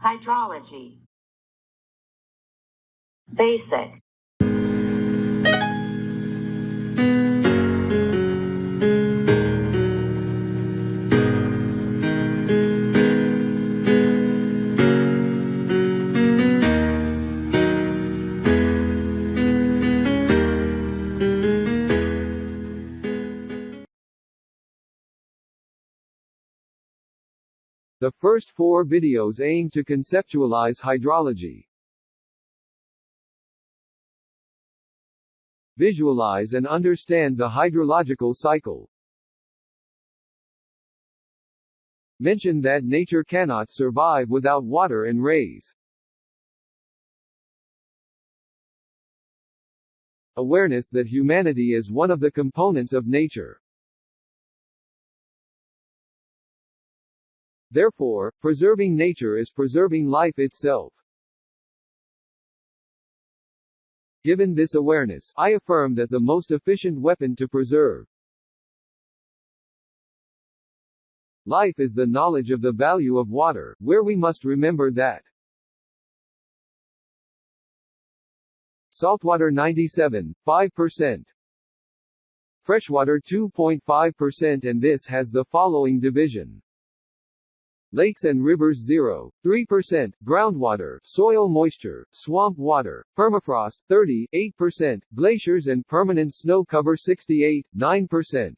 Hydrology. Basic. The first 4 videos aim to conceptualize hydrology. Visualize and understand the hydrological cycle. Mention that nature cannot survive without water and rays. Awareness that humanity is one of the components of nature. Therefore, preserving nature is preserving life itself. Given this awareness, I affirm that the most efficient weapon to preserve life is the knowledge of the value of water, where we must remember that saltwater 97.5%, freshwater 2.5%, and this has the following division: lakes and rivers 0.3%, groundwater, soil moisture, swamp water, permafrost 38%, glaciers and permanent snow cover 68.9%.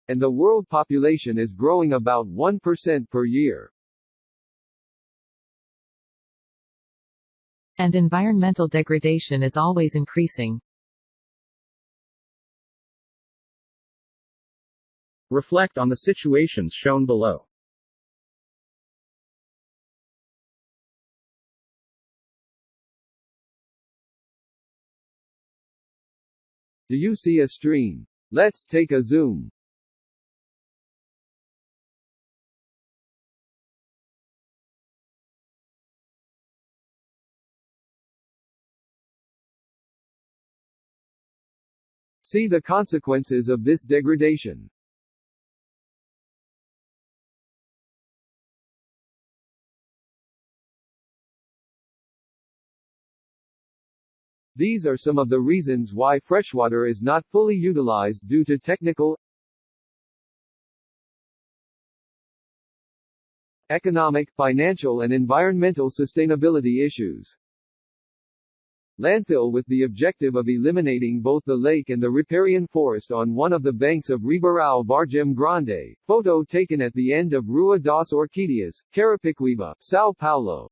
And the world population is growing about 1% per year. And environmental degradation is always increasing. Reflect on the situations shown below. Do you see a stream? Let's take a zoom. See the consequences of this degradation. These are some of the reasons why freshwater is not fully utilized due to technical, economic, financial and environmental sustainability issues. Landfill with the objective of eliminating both the lake and the riparian forest on one of the banks of Ribeirão Vargem Grande. Photo taken at the end of Rua das Orquídeas, Carapicuíba, São Paulo.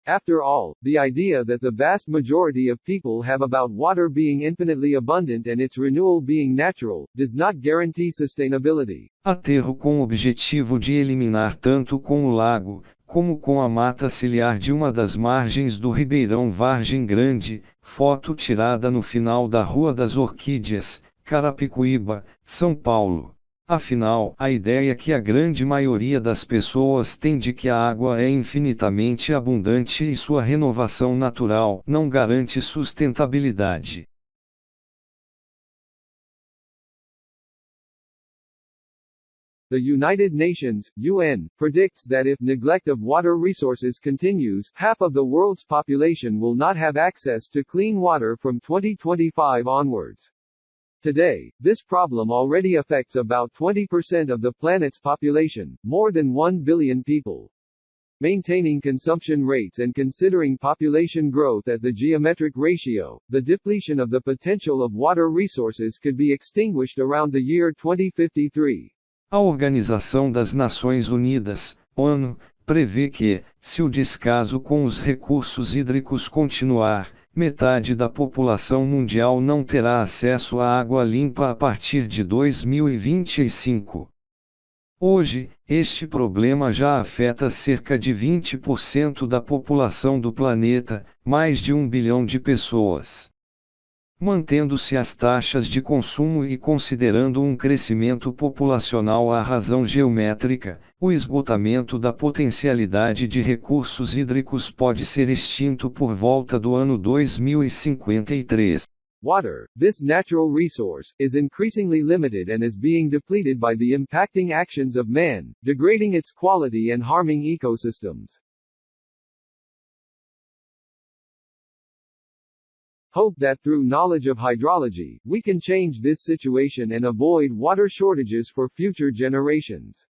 After all, the idea that the vast majority of people have about water being infinitely abundant and its renewal being natural, does not guarantee sustainability. Aterro com o objetivo de eliminar tanto com o lago, como com a mata ciliar de uma das margens do Ribeirão Vargem Grande, foto tirada no final da Rua das Orquídeas, Carapicuíba, São Paulo. Afinal, a ideia que a grande maioria das pessoas tem de que a água é infinitamente abundante e sua renovação natural não garante sustentabilidade. The United Nations, UN, predicts that if neglect of water resources continues, half of the world's population will not have access to clean water from 2025 onwards. Today, this problem already affects about 20% of the planet's population, more than 1 billion people. Maintaining consumption rates and considering population growth at the geometric ratio, the depletion of the potential of water resources could be extinguished around the year 2053. A Organização das Nações Unidas, ONU, prevê que, se o descaso com os recursos hídricos continuar, metade da população mundial não terá acesso à água limpa a partir de 2025. Hoje, este problema já afeta cerca de 20% da população do planeta, mais de 1 bilhão de pessoas. Mantendo-se as taxas de consumo e considerando um crescimento populacional à razão geométrica, o esgotamento da potencialidade de recursos hídricos pode ser extinto por volta do ano 2053. Water, this natural resource, is increasingly limited and is being depleted by the impacting actions of man, degrading its quality and harming ecosystems. Hope that through knowledge of hydrology, we can change this situation and avoid water shortages for future generations.